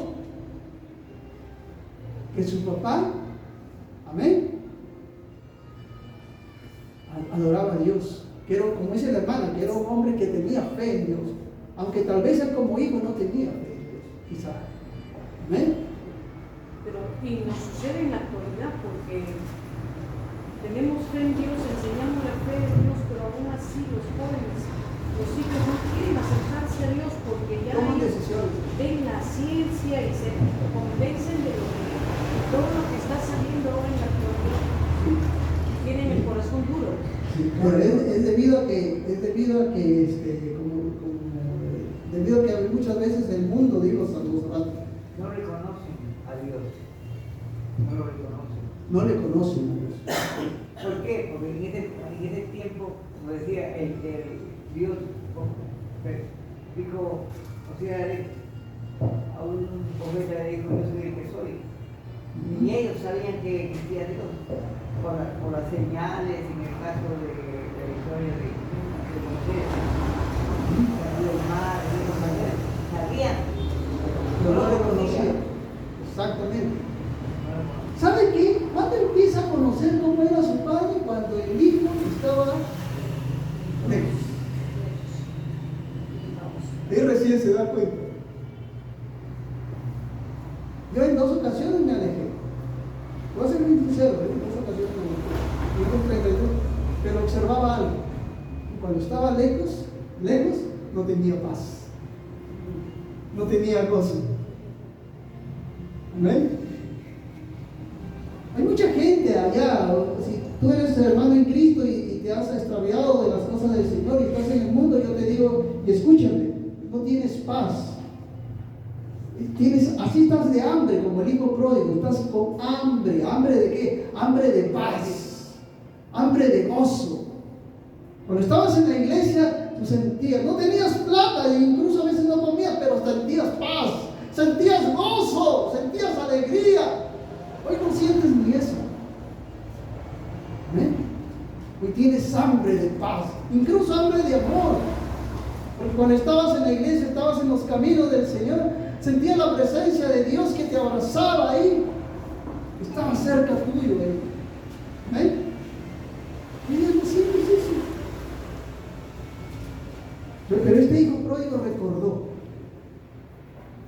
que su papá, amén, adoraba a Dios. Que era, como dice la hermana, que era un hombre que tenía fe en Dios. Aunque tal vez él como hijo no tenía fe en Dios. Quizás. Amén. Pero y nos sucede en la actualidad porque tenemos fe en Dios, enseñamos la fe de Dios, pero aún así los jóvenes, los hijos no quieren acercarse a Dios porque ya ven la ciencia y se convencen de todo lo que está saliendo ahora en la actualidad. Tienen el corazón duro. Sí, pero es debido a que debido a que muchas veces el mundo, digo, no reconocen a Dios. No lo reconocen. No le conocen a Dios. ¿Por qué? Porque en ese tiempo, como decía, el Dios dijo, o sea, a un profeta le dijo, yo soy el que soy. Y ellos sabían que existía Dios. por las señales, en el caso de la historia de Moisés, del mar, de esa manera, sabían, Pero no le conocía. Exactamente. ¿Sabe qué? ¿Cuándo empieza a conocer cómo era su padre? Cuando el hijo estaba lejos. Él recién se da cuenta. Yo en 2 ocasiones me alejé. Voy a ser muy sincero, en 2 ocasiones me alejé. Yo con 32, pero observaba algo. Y cuando estaba lejos, no tenía paz. No tenía gozo. ¿Amén? Hay mucha gente allá, si tú eres hermano en Cristo y te has extraviado de las cosas del Señor y estás en el mundo, yo te digo, y escúchame, no tienes paz. Así estás de hambre como el hijo pródigo, estás con hambre. ¿Hambre de qué? Hambre de paz, hambre de gozo. Cuando estabas en la iglesia, tú sentías, no tenías plata e incluso a veces no comías, pero sentías paz, sentías gozo, sentías alegría. Hoy no sientes ni eso. ¿Eh? Hoy tienes hambre de paz, incluso hambre de amor. Porque cuando estabas en la iglesia, estabas en los caminos del Señor, sentías la presencia de Dios que te abrazaba ahí. Estaba cerca tuyo. ¿Eh? Y Dios no sientes eso. Pero este hijo pródigo recordó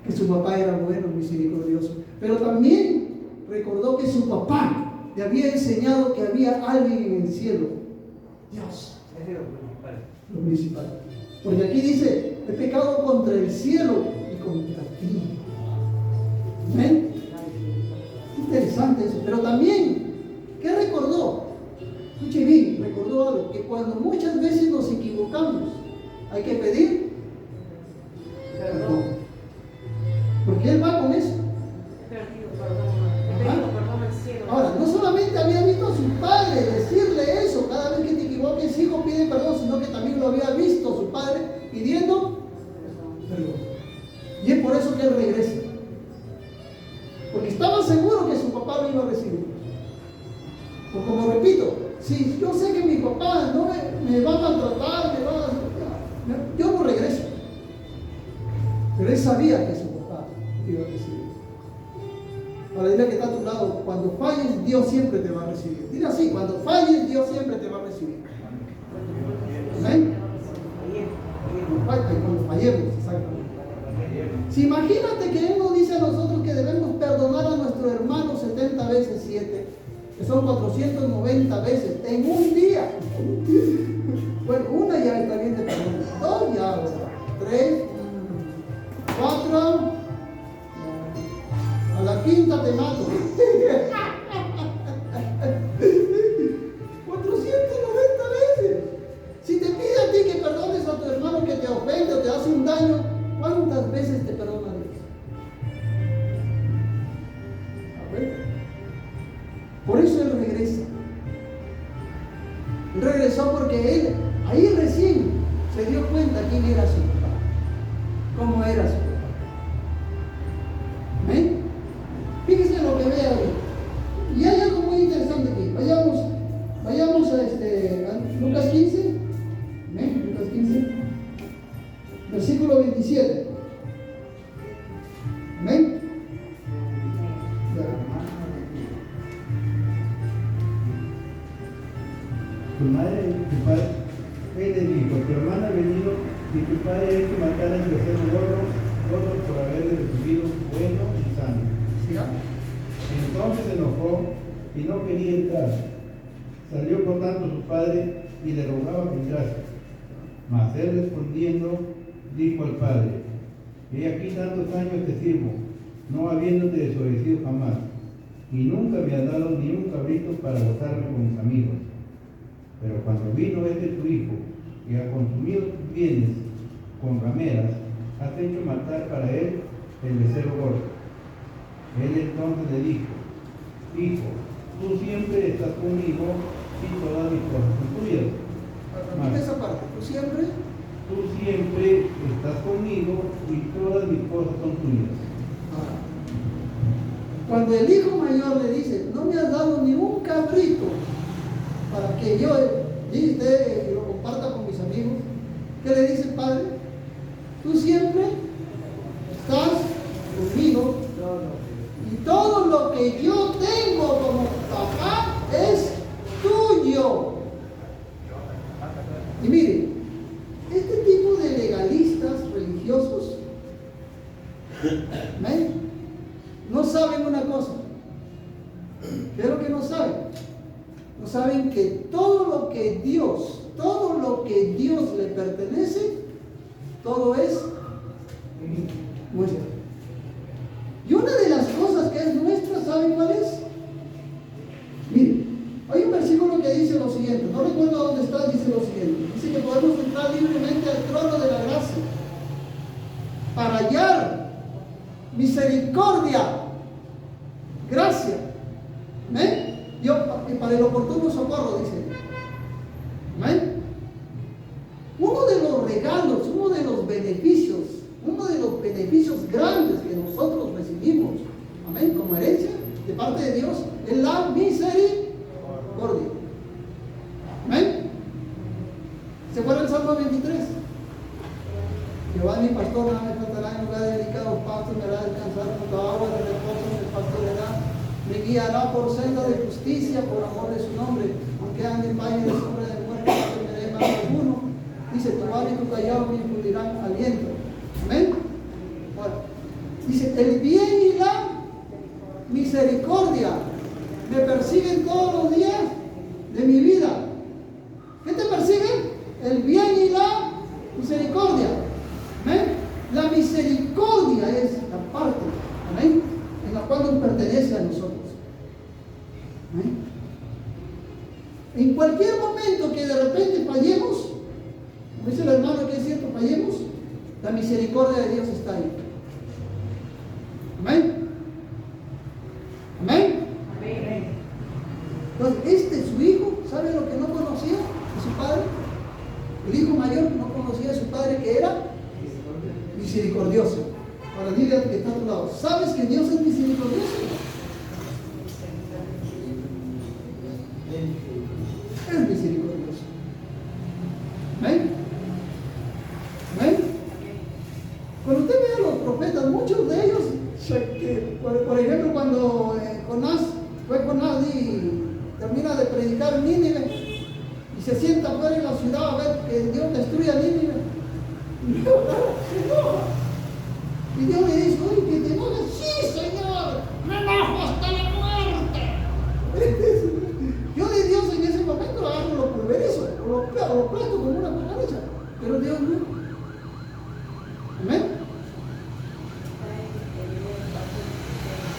que su papá era bueno, misericordioso. Pero también recordó que su papá le había enseñado que había alguien en el cielo. Dios. ese es lo principal. Lo principal. Porque aquí dice, he pecado contra el cielo y contra ti. ¿Ven? Interesante eso. Pero también, ¿qué recordó? Escuche bien, recordó algo, que cuando muchas veces nos equivocamos, hay que pedir perdón. Porque él va con eso. Perdón al cielo. Ahora, no solamente había visto a su padre decirle eso, cada vez que te equivoques, hijo, pide perdón, sino que también lo había visto a su padre pidiendo perdón. Y es por eso que él regresa. Porque estaba seguro que su papá lo iba a recibir. Pues como repito, si yo sé que mi papá no me va a maltratar, yo no regreso. Pero él sabía que su papá iba a recibir. Ahora dile que está a tu lado, cuando falles, Dios siempre te va a recibir. Dile así, cuando falles, Dios siempre te va a recibir. ¿Amén? Cuando fallemos, exactamente. Si imagínate que Él nos dice a nosotros que debemos perdonar a nuestro hermano 70 veces 7, que son 490 veces en un día. Bueno, una ya está bien de perdón, 2 ya, 3, 4, a la quinta te mato. 490 veces. Si te pide a ti que perdones a tu hermano que te ofende o te hace un daño, ¿cuántas veces te perdona Dios? A ver. Por eso Él regresa. Él regresó porque Él, ahí recién se dio cuenta quién era su papá, cómo era su papá. ¿Amén? Fíjese lo que ve ahí. Y hay algo muy interesante aquí. Vayamos a Lucas 15. ¿Amén? Lucas 15. Versículo 27. Amén. Tu madre y tu padre, él le dijo, tu hermana ha venido y tu padre ha hecho matar al tercer gordo por haberle recibido bueno y sano. ¿Sí? Entonces se enojó y no quería entrar. Salió por tanto su padre y le rogaba que entrase. Mas él respondiendo dijo al padre, he aquí tantos años te sirvo, no habiéndote desobedecido jamás, y nunca me has dado ni un cabrito para gozarme con mis amigos. Pero cuando vino tu hijo, y ha consumido tus bienes con rameras, has hecho matar para él el becerro gordo. Él entonces le dijo, hijo, tú siempre estás conmigo y todas mis cosas son tuyas. Repite esa parte. Tú siempre estás conmigo y todas mis cosas son tuyas. Cuando el hijo mayor le dice, no me has dado ni un cabrito que yo, y usted lo comparta con mis amigos, ¿qué le dice el Padre? Tú siempre estás conmigo y todo lo que yo tengo como papá es tuyo. Y mire, este tipo de legalistas religiosos, ¿ven? No saben una cosa. ¿Qué es lo que no saben? No saben que todo lo que Dios le pertenece, todo es nuestro. Y una de las cosas que es nuestra, ¿saben cuál es? Miren, hay un versículo que dice lo siguiente, no recuerdo dónde está, dice lo siguiente. Dice que podemos entrar libremente al trono de la gracia para hallar misericordia, gracia. ¿Ven? Para el oportuno socorro, dice. ¿Ven? Uno de los regalos, uno de los beneficios grandes que nosotros recibimos, amén, como herencia de parte de Dios, es la misericordia. ¿Amén? ¿Se acuerdan el Salmo 23? Jehová mi pastor, nada me faltará, en lugar de delicados pastos me hará descansar, junto a agua de reposo me pastoreará, me guiará por senda de justicia, por amor de su nombre, aunque ande en valle de sombra de muerte, no temeré mal alguno. Dice, tu vara y tu callado me infundirán aliento. Amén. Bueno, dice, el bien y la misericordia me persiguen todos los días de mi vida. ¿Qué te persiguen? El bien y la misericordia. ¿Amén? La misericordia es la parte, amén, en la cual nos pertenece a nosotros. ¿Amén? En cualquier momento que de repente fallemos, como dice el hermano que es cierto, fallemos, la misericordia de Dios está ahí. Amén. Amén. Amén. Entonces, su hijo, ¿sabe lo que no conocía de su padre? El hijo mayor no conocía de su padre, que era misericordioso. Ahora dile al que está a tu lado, ¿sabes que Dios es misericordioso? Es misericordioso. ¿Amén? ¿Amén? Cuando usted ve a los profetas, muchos de ellos, por ejemplo, cuando Jonás y termina de predicar en Nínive y se sienta afuera en la ciudad a ver que Dios destruye a Nínive, y Dios le dice, oye, que te enojas. Sí, Señor, me enojo hasta la muerte. Yo de Dios en ese momento lo agarro, lo pulverizo, lo plato como una cucaracha, pero Dios no. Amén.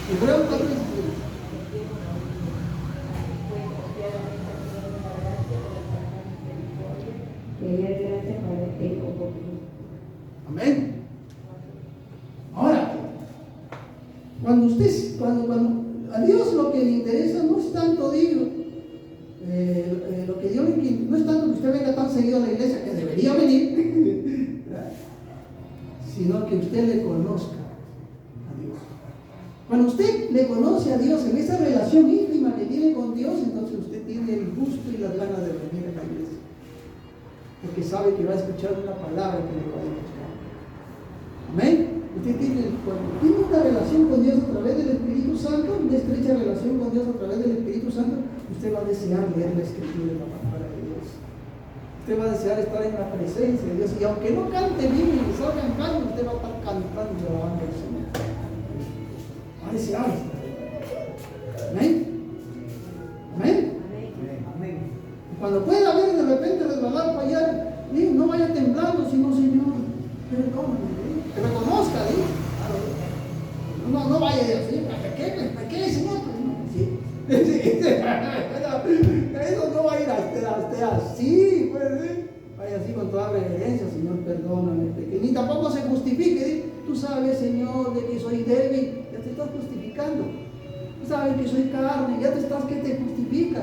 Hebreos 4:16. Amén. Ahora, cuando a Dios lo que le interesa no es tanto, digo, lo que Dios no es tanto que usted venga tan seguido a la iglesia, que debería venir, sino que usted le conozca a Dios. Cuando usted le conoce a Dios en esa relación íntima que tiene con Dios, entonces usted tiene el gusto y las ganas de venir a la iglesia, porque sabe que va a escuchar una palabra que le va a escuchar. Amén. Usted cuando tiene una relación con Dios a través del Espíritu Santo, una estrecha relación con Dios a través del Espíritu Santo, usted va a desear leer la Escritura y la palabra de Dios. Usted va a desear estar en la presencia de Dios, y aunque no cante bien y le salga en caño, usted va a estar cantando y alabando al Señor. Va a desear estar. Amén. Amén. Amén. Cuando pueda haber de repente resbalar, fallar, no vaya temblando, sino, Señor, perdóname, que reconozca, no vaya así, ¿para qué, Señor? Sí. Eso no va a ir así, pues, vaya así con toda reverencia, Señor, perdóname, que ni tampoco se justifique, tú sabes, Señor, de que soy débil, ya te estás justificando, tú sabes que soy carne, ya que te justifica.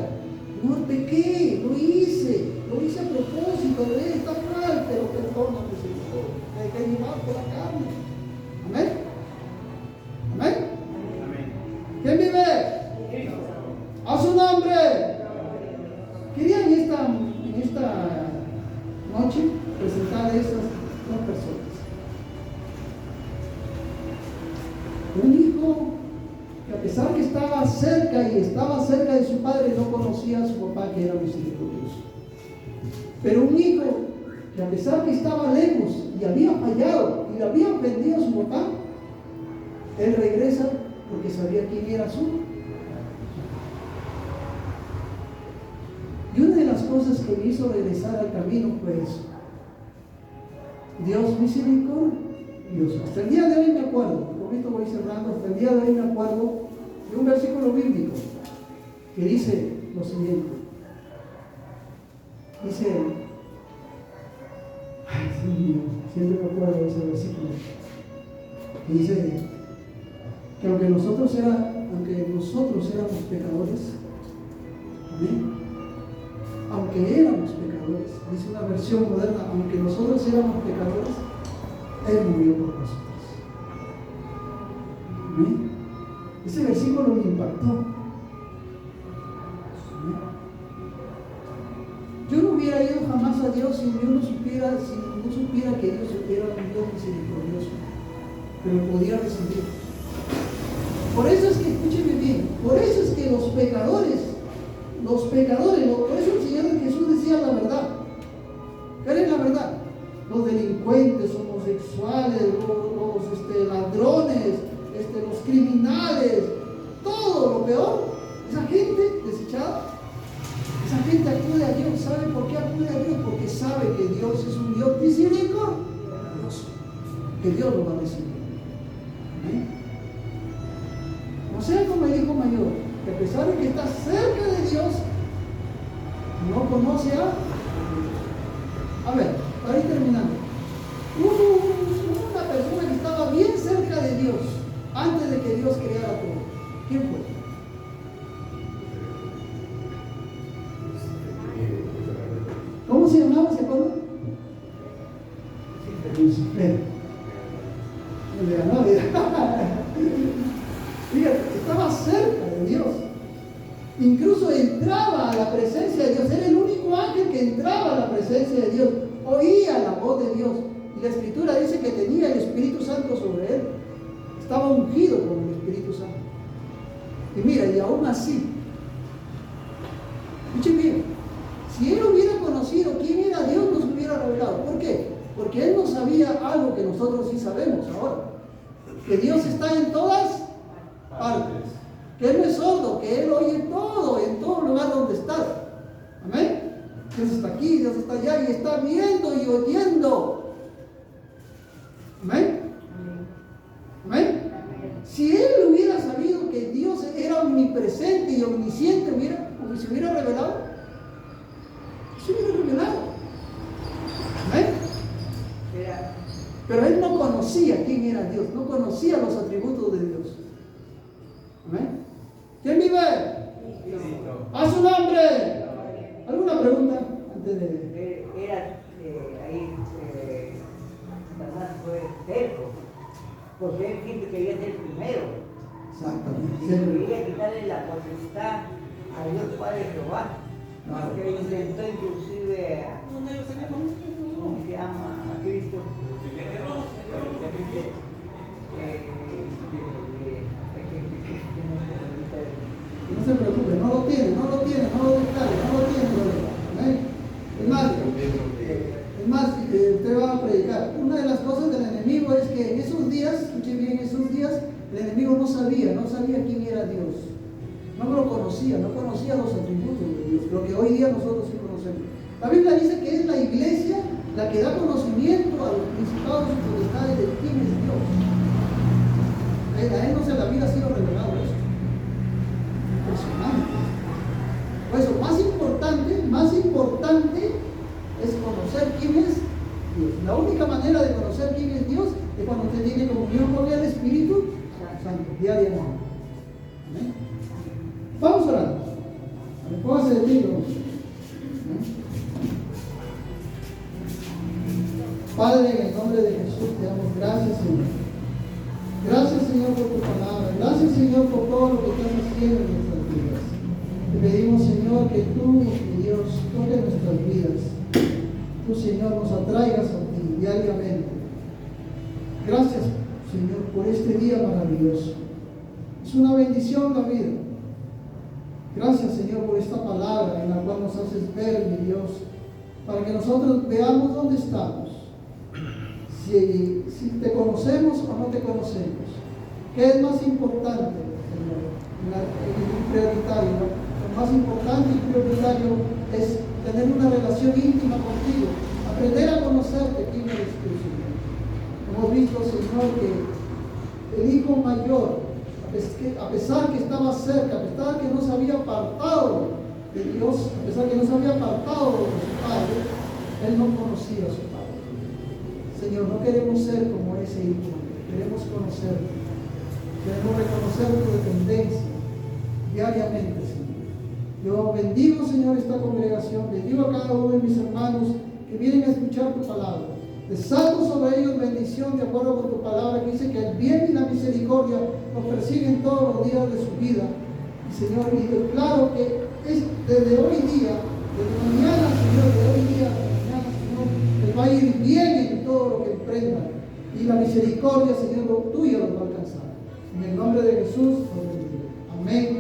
No pequé, lo hice a propósito, está mal, pero perdóname, Señor, me dejé llevar por la carne. Amén. Amén. ¿Quién vive? A su nombre. Querían esta en esta noche presentar a esas dos personas. Un hijo que a pesar que estaba cerca de su padre, no conocía a su papá que era misericordioso. Pero un hijo que a pesar que estaba lejos y había fallado y le había ofendido a su papá, él regresa porque sabía quién era su papá. Y una de las cosas que me hizo regresar al camino fue eso. Dios misericordioso. Hasta el día de hoy me acuerdo, con esto voy cerrando, hasta el día de hoy me acuerdo de un versículo bíblico que dice lo siguiente. Dice, ay, sí, siempre me acuerdo de ese versículo. Que dice que aunque nosotros éramos pecadores, ¿amén? Aunque éramos pecadores, dice una versión moderna, aunque nosotros éramos pecadores, Él murió por nosotros. ¿Amén? Ese versículo me impactó. ¿Amén? Yo no hubiera ido jamás a Dios si no supiera que Dios era un Dios misericordioso, pero podía recibir. Por eso es que, escúcheme bien, por eso es que los pecadores, por eso el Señor Jesús decía la verdad. ¿Cuál es la verdad? Los delincuentes, homosexuales, los ladrones, los criminales, todo lo peor, esa gente desechada, esa gente acude a Dios. ¿Sabe por qué acude a Dios? Porque sabe que Dios es un Dios misericordioso, que Dios lo va a recibir. ¿Amén? No sea como el hijo mayor, que a pesar de que está cerca de Dios, no conoce a Dios. A ver, para ir terminando. Hubo una persona que estaba bien cerca de Dios antes de que Dios creara todo. ¿Quién fue? ¿Cómo se llamaba? ¿Se acuerdan? Lucifer. No le ganó, fíjate, estaba cerca de Dios. Incluso entraba a la presencia de Dios. Era el único ángel que entraba a la presencia de Dios. Oía la voz de Dios. Y la Escritura dice que tenía el Espíritu Santo sobre él. Estaba ungido con el Espíritu Santo. Y mira, y aún así, escuchen bien, si él hubiera conocido quién era Dios, nos hubiera revelado. ¿Por qué? Porque él no sabía algo que nosotros sí sabemos ahora. Que Dios está en todas partes. Que Él no es sordo, que Él oye todo, en todo lugar donde está. Amén. Dios está aquí, Dios está allá y está viendo y oyendo. Amén. Amén. Si Él hubiera sabido que Dios era omnipresente y omnisciente, se hubiera revelado. Se hubiera revelado. Amén. Pero Él no conocía quién era Dios, no conocía los atributos de Dios. Amén. ¿Quién vive? ¡A su nombre! ¿Alguna pregunta antes de...? Era ahí, Satanás fue terco, porque él siempre quería ser primero. Exactamente. Y quería quitarle la potestad a Dios Padre Jehová. Claro. Que intentó inclusive, ¿cómo se llama? A Cristo. No se preocupe, no lo tiene, no lo tiene ¿Amén? Es más, usted va a predicar. Una de las cosas del enemigo es que en esos días, escuchen bien, esos días, el enemigo no sabía quién era Dios. No lo conocía, no conocía los atributos de Dios, lo que hoy día nosotros sí conocemos. La Biblia dice que es la iglesia la que da conocimiento a los principados y potestades de quién es Dios. A él no se le había sido revelado eso. Impresionante. Por eso, más importante es conocer quién es Dios. La única manera de conocer quién es Dios es cuando usted tiene comunión con el Espíritu Santo, diariamente. ¿Amén? Vamos a orar. Póngase de pie. Padre, en el nombre de Jesús te damos gracias, Señor. Gracias, Señor, por tu palabra. Gracias, Señor, por todo lo que estás haciendo en nuestras vidas. Te pedimos, Señor, que tú, mi Dios, Dios, toque nuestras vidas. Tú, Señor, nos atraigas a ti diariamente. Gracias, Señor, por este día maravilloso. Es una bendición la vida. Gracias, Señor, por esta palabra en la cual nos haces ver, mi Dios, para que nosotros veamos dónde estamos. Si te conocemos o no te conocemos. ¿Qué es más importante, Señor? El prioritario. Lo más importante y prioritario es tener una relación íntima contigo. Aprender a conocerte, quién eres tú, Señor. Hemos visto, Señor, que el hijo mayor, a pesar que estaba cerca, a pesar que no se había apartado de Dios, a pesar que no se había apartado de su padre, él no conocía a su padre. Señor, no queremos ser como ese hijo, queremos conocerte, queremos reconocer tu dependencia diariamente, Señor. Yo bendigo, Señor, esta congregación, bendigo a cada uno de mis hermanos que vienen a escuchar tu palabra. Desato sobre ellos bendición de acuerdo con tu palabra que dice que el bien y la misericordia nos persiguen todos los días de su vida. Y Señor, y declaro que es desde hoy día, desde mañana, Señor, de hoy día, de mañana, Señor, les va a ir bien en todo lo que emprendan. Y la misericordia, Señor, tuya los va a alcanzar. En el nombre de Jesús, amén.